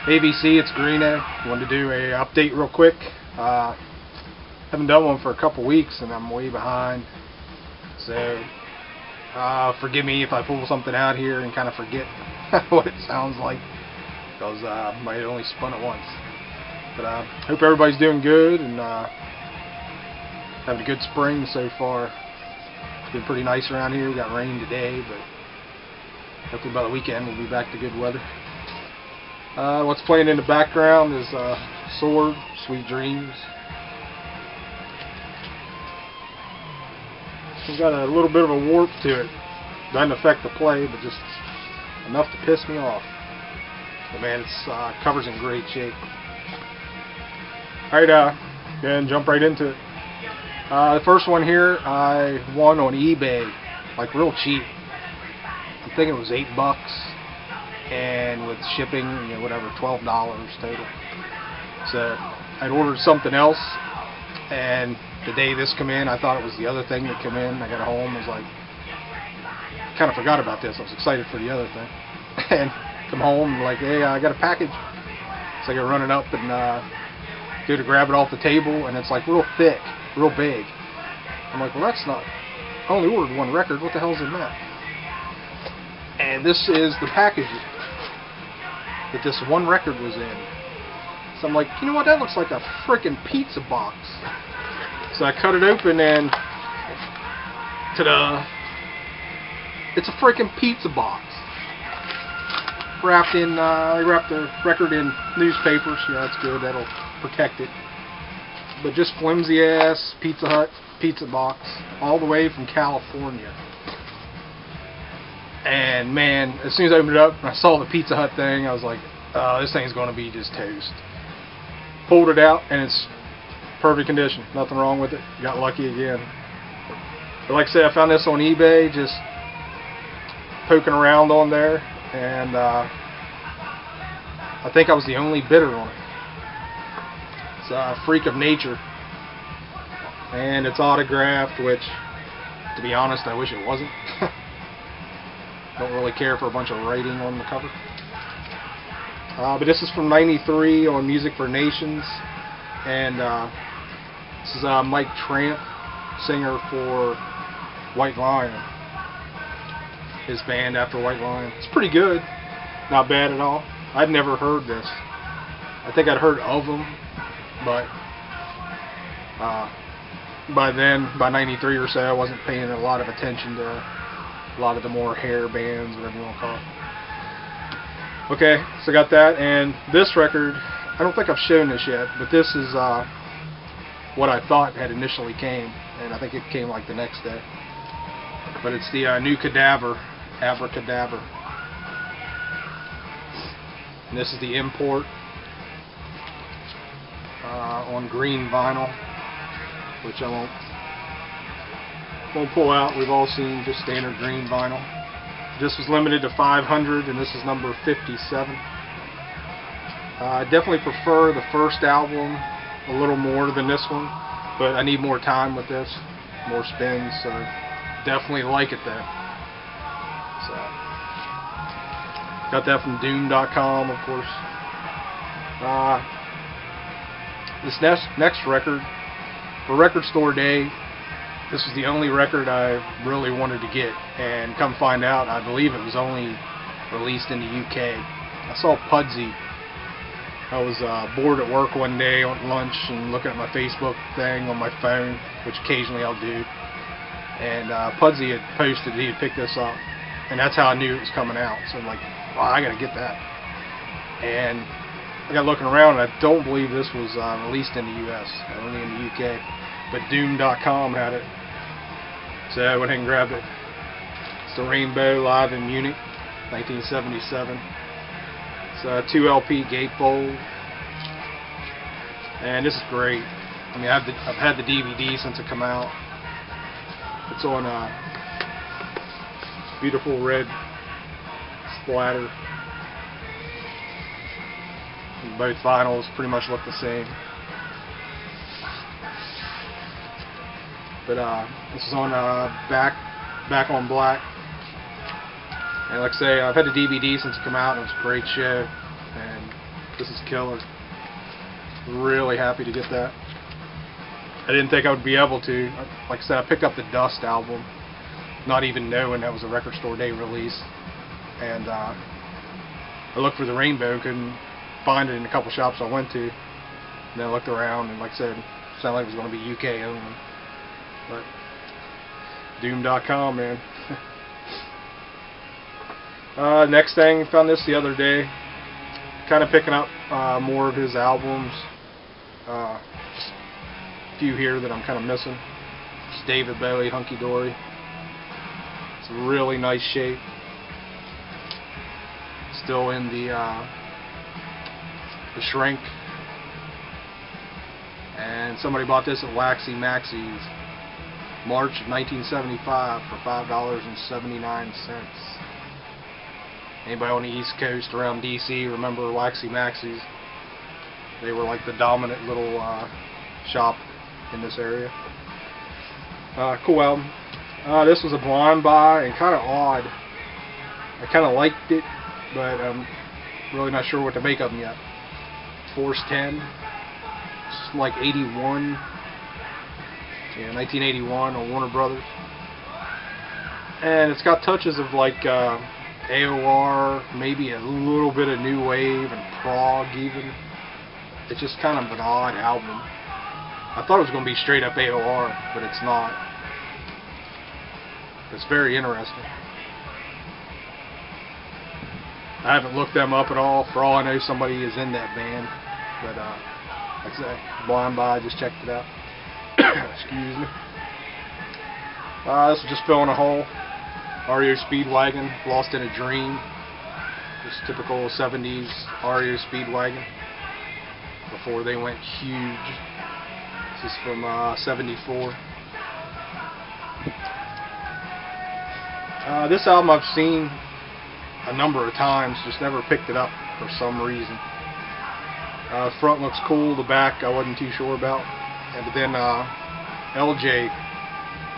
ABC, it's Greeno. Wanted to do a update real quick. Haven't done one for a couple weeks and I'm way behind. So forgive me if I pull something out here and kind of forget what it sounds like, because I might have only spun it once. But hope everybody's doing good and having a good spring so far. It's been pretty nice around here. We got rain today, but hopefully by the weekend we'll be back to good weather. What's playing in the background is Sword, Sweet Dreams. It's got a little bit of a warp to it. Doesn't affect the play, but just enough to piss me off. But man, it's cover's in great shape. Alright, go ahead and jump right into it. The first one here I won on eBay, like real cheap. I'm thinking it was $8, and with shipping, you know, whatever, $12 total. So I'd ordered something else, and the day this come in, I thought it was the other thing that came in. I got home, was like, kind of forgot about this. I was excited for the other thing, and come home, like, hey, I got a package. So I go running up and go to grab it off the table, and it's like real thick, real big. I'm like, well, that's not. I only ordered one record. What the hell's in that? And this is the package that this one record was in. So I'm like, you know what? That looks like a freaking pizza box. So I cut it open and ta-da! It's a freaking pizza box. Wrapped in, I wrapped the record in newspapers. Yeah, that's good. That'll protect it. But just flimsy ass Pizza Hut pizza box, all the way from California. And man, as soon as I opened it up and I saw the Pizza Hut thing, I was like, oh, this thing's going to be just toast. Pulled it out and it's perfect condition. Nothing wrong with it. Got lucky again. But like I said, I found this on eBay, just poking around on there, and I think I was the only bidder on it. It's a freak of nature, and it's autographed, which, to be honest, I wish it wasn't. Don't really care for a bunch of writing on the cover. But this is from '93 on Music for Nations, and this is Mike Tramp, singer for White Lion, his band after White Lion. It's pretty good, not bad at all. I'd never heard this. I think I'd heard of them, but by then, by '93 or so, I wasn't paying a lot of attention to a lot of the more hair bands, whatever you want to call it. Okay, so I got that, and this record, I don't think I've shown this yet, but this is what I thought had initially came, and I think it came like the next day. But it's the new Cadaver, Abracadabra. And this is the import on green vinyl, which I won't pull out. We've all seen just standard green vinyl. This was limited to 500, and this is number 57. I definitely prefer the first album a little more than this one, but I need more time with this, more spins, so definitely like it though. So got that from Doom.com, of course. This next record, for Record Store Day, this was the only record I really wanted to get, and come find out, I believe it was only released in the UK. I saw Pudsey. I was bored at work one day on lunch and looking at my Facebook thing on my phone, which occasionally I'll do, and Pudsey had posted he had picked this up, and that's how I knew it was coming out. So I'm like, well, I gotta get that. And I got looking around, and I don't believe this was released in the US, only in the UK, but Doom.com had it, so I went ahead and grabbed it. It's the Rainbow live in Munich, 1977. It's a 2 LP gatefold, and this is great. I mean, I've had the DVD since it came out. It's on a beautiful red splatter. And both vinyls pretty much look the same. But this is on back on black. And like I say, I've had the DVD since it came out, and it was a great show. And This is killer. Really happy to get that. I didn't think I would be able to. Like I said, I picked up the Dust album, not even knowing that was a Record Store Day release. And I looked for the Rainbow, couldn't find it in a couple shops I went to. And then I looked around, and like I said, it sounded like it was going to be UK only. But Doom.com, man. Next thing, found this the other day. Kind of picking up more of his albums. A few here that I'm kind of missing. It's David Bowie, Hunky Dory. It's really nice shape. Still in the shrink. And somebody bought this at Waxy Maxi's March of 1975 for $5.79. Anybody on the East Coast around DC remember Waxy Maxi's? They were like the dominant little shop in this area. Cool album. This was a blind buy and kind of odd. I kind of liked it, but I'm really not sure what to make of them yet. Force 10. It's like 81. Yeah, 1981 on Warner Brothers. And it's got touches of like AOR, maybe a little bit of new wave and prog even. It's just kind of an odd album. I thought it was going to be straight up AOR, but it's not. It's very interesting. I haven't looked them up at all. For all I know, somebody is in that band. But like I said, blind buy, just checked it out. Excuse me. This was just filling a hole. REO Speedwagon, Lost in a Dream. Just typical 70s REO Speedwagon before they went huge. This is from 74. This album I've seen a number of times, just never picked it up for some reason. The front looks cool, the back I wasn't too sure about. But then LJ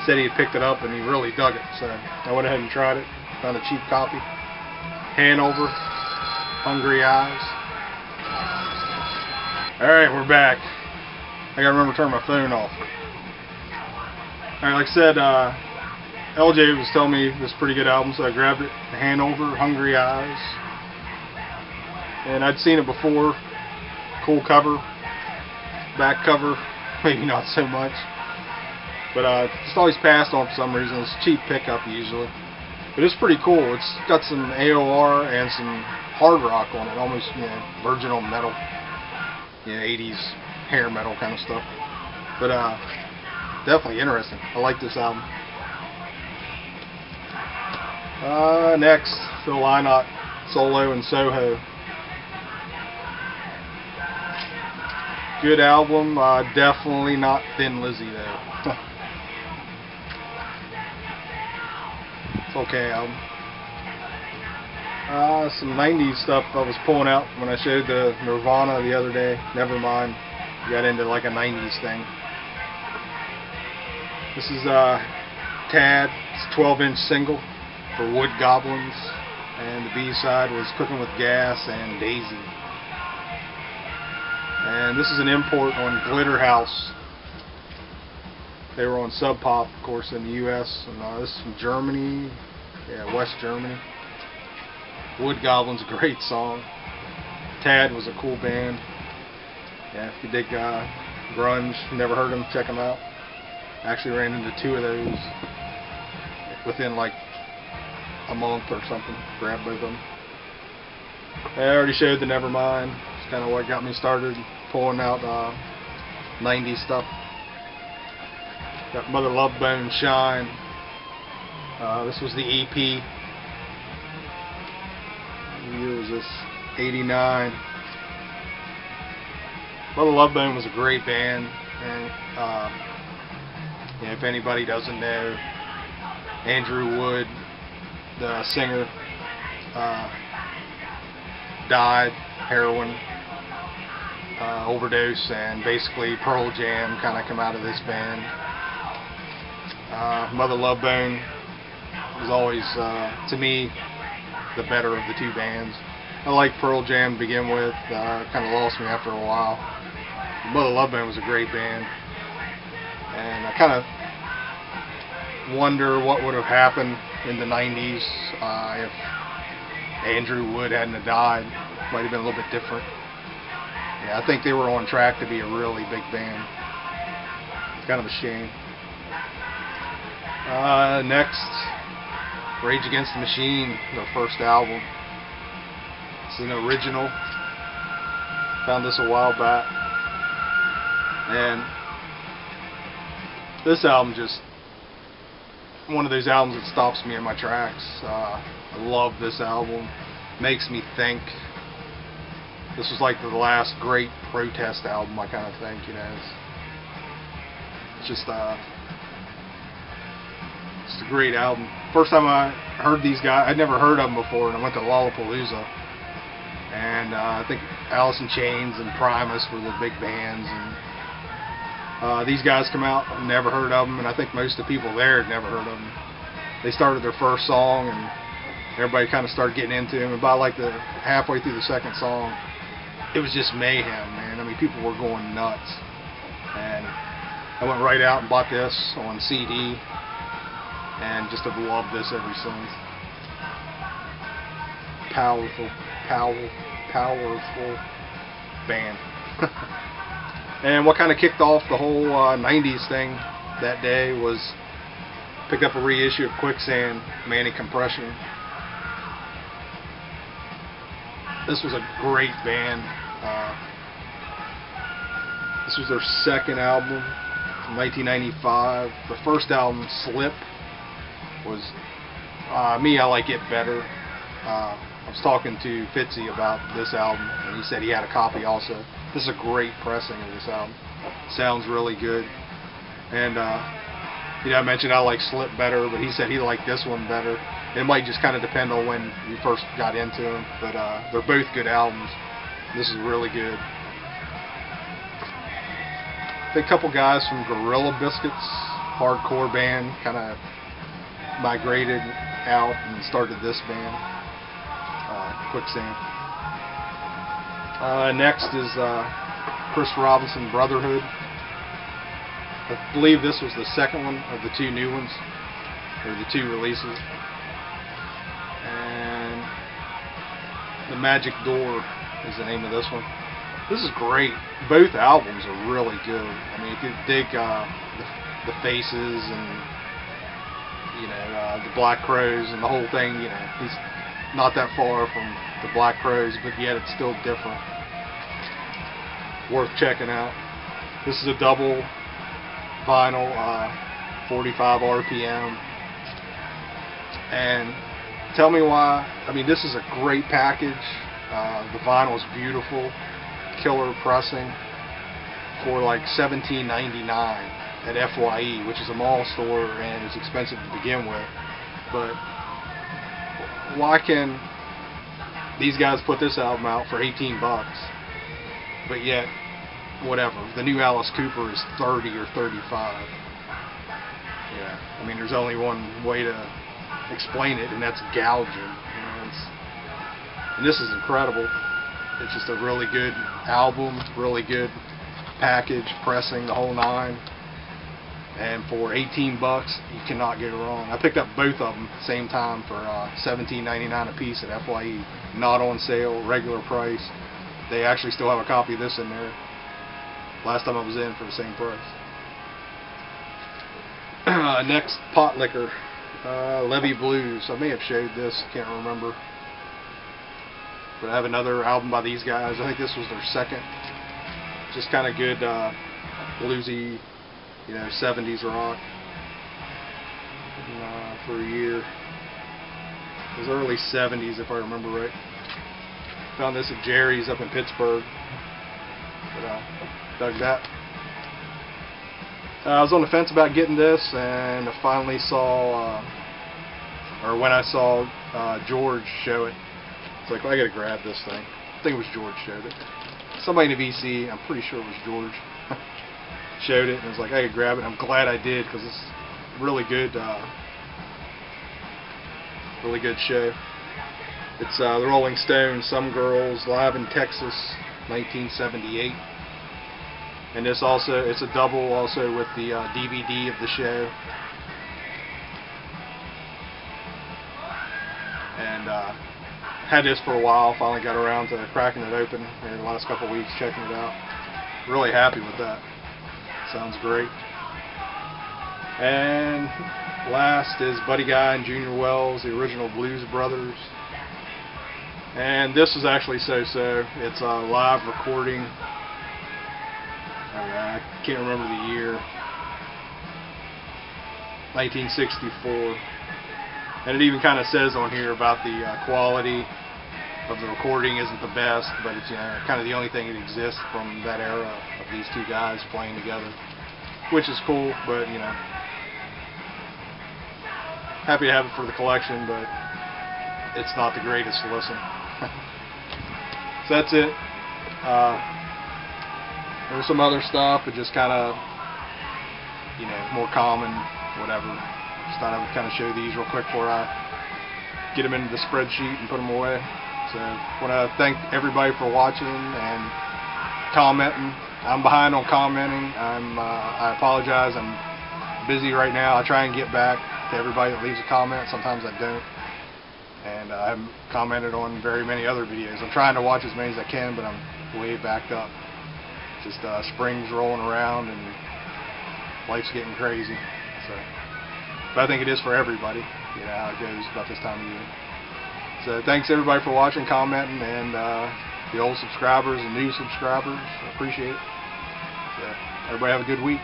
said he had picked it up and he really dug it, so I went ahead and tried it. Found a cheap copy. Hanover, Hungry Eyes. Alright, we're back. I gotta remember to turn my phone off. Alright, like I said, LJ was telling me this is a pretty good album, so I grabbed it. Hanover, Hungry Eyes. And I'd seen it before. Cool cover. Back cover, maybe not so much. But just always passed on for some reason. It's a cheap pickup usually. But it's pretty cool. It's got some AOR and some hard rock on it. Almost, you know, virginal metal. You know, 80s hair metal kind of stuff. But definitely interesting. I like this album. Next, Phil Lynott, Solo in Soho. Good album. Definitely not Thin Lizzy though. It's okay album. Some 90s stuff I was pulling out when I showed the Nirvana the other day. Nevermind. Got into like a 90s thing. This is Tad. It's a 12-inch single for Wood Goblins. And the B-side was Cooking with Gas and Daisy. And this is an import on Glitter House. They were on Sub Pop, of course, in the US. And this is from Germany. Yeah, West Germany. Wood Goblin's a great song. Tad was a cool band. Yeah, if you dig grunge, never heard them, check them out. Actually ran into two of those within like a month or something. Grabbed both of them. I already showed the Nevermind. It's kind of what got me started pulling out 90s stuff. Got Mother Love Bone, Shine. This was the EP. What year was this? 89. Mother Love Bone was a great band. And if anybody doesn't know, Andrew Wood, the singer, died, heroin overdose, and basically Pearl Jam kind of come out of this band. Mother Love Bone was always, to me, the better of the two bands. I liked Pearl Jam to begin with. Kind of lost me after a while. Mother Love Band was a great band, and I kind of wonder what would have happened in the 90s if Andrew Wood hadn't have died. Might have been a little bit different. Yeah, I think they were on track to be a really big band. It's kind of a shame. Next, Rage Against the Machine, their first album. It's an original. Found this a while back. And this album just one of those albums that stops me in my tracks. I love this album. Makes me think. This was like the last great protest album, I kind of think, you know. It's just a great album. First time I heard these guys, I'd never heard of them before, and I went to Lollapalooza. And I think Alice in Chains and Primus were the big bands, and these guys come out, I've never heard of them, and I think most of the people there had never heard of them. They started their first song, and everybody kind of started getting into them, and by like the halfway through the second song, it was just mayhem, man. I mean, people were going nuts, and I went right out and bought this on CD, and just have loved this ever since. Powerful band. And what kind of kicked off the whole 90s thing that day was picked up a reissue of Quicksand, Manic Compression. This was a great band. This was their second album from 1995. The first album, Slip, was me. I like it better. I was talking to Fitzy about this album, and he said he had a copy also. This is a great pressing of this album. Sounds really good. And you know, I mentioned I like Slip better, but he said he liked this one better. It might just kind of depend on when you first got into them, but they're both good albums. This is really good. A couple guys from Gorilla Biscuits, hardcore band, kind of migrated out and started this band, Quicksand. Next is Chris Robinson, Brotherhood. I believe this was the second one of the two new ones, or the two releases. And The Magic Door is the name of this one. This is great. Both albums are really good. I mean, if you dig the Faces and the Black Crowes and the whole thing, he's not that far from the Black Crowes, but yet it's still different. Worth checking out. This is a double vinyl, 45 RPM, and tell me why. I mean, this is a great package. The vinyl is beautiful, killer pressing for like $17.99 at FYE, which is a mall store and it's expensive to begin with. But why can these guys put this album out for 18 bucks, but yet whatever, the new Alice Cooper is 30 or 35? Yeah, I mean, there's only one way to explain it, and that's gouging. And this is incredible. It's just a really good album, really good package, pressing, the whole nine. And for 18 bucks, you cannot get it wrong. I picked up both of them at the same time for $17.99 a piece at FYE. Not on sale, regular price. They actually still have a copy of this in there. Last time I was in for the same price. Next, Pot Liquor, Levy Blues. I may have showed this, can't remember. But I have another album by these guys. I think this was their second. Just kind of good bluesy, 70s rock for a year. It was early 70s if I remember right. Found this at Jerry's up in Pittsburgh. But dug that. I was on the fence about getting this, and I finally saw, or when I saw George show it, it's like, well, I gotta grab this thing. I think it was George showed it. Somebody in the VC, I'm pretty sure it was George, showed it, and I was like, I could grab it. I'm glad I did, because it's really good show. It's the Rolling Stones, Some Girls, live in Texas, 1978. And this also, it's a double also with the DVD of the show. And had this for a while, finally got around to cracking it open in the last couple of weeks, checking it out. Really happy with that. Sounds great. And last is Buddy Guy and Junior Wells, the original Blues Brothers. And this is actually so-so. It's a live recording. I can't remember the year. 1964. And it even kind of says on here about the quality of the recording isn't the best, but it's, you know, kind of the only thing that exists from that era of these two guys playing together, which is cool. But you know, happy to have it for the collection, but it's not the greatest to listen. So that's it. There's some other stuff, but just kind of, you know, more common, whatever. Just thought I would kind of show these real quick before I get them into the spreadsheet and put them away. So I want to thank everybody for watching and commenting. I'm behind on commenting. I apologize. I'm busy right now. I try and get back to everybody that leaves a comment. Sometimes I don't. And I haven't commented on very many other videos. I'm trying to watch as many as I can, but I'm way backed up. Just spring's rolling around and life's getting crazy. So, but I think it is for everybody. You know how it goes about this time of year. So thanks everybody for watching, commenting, and the old subscribers and new subscribers. I appreciate it. So everybody have a good week.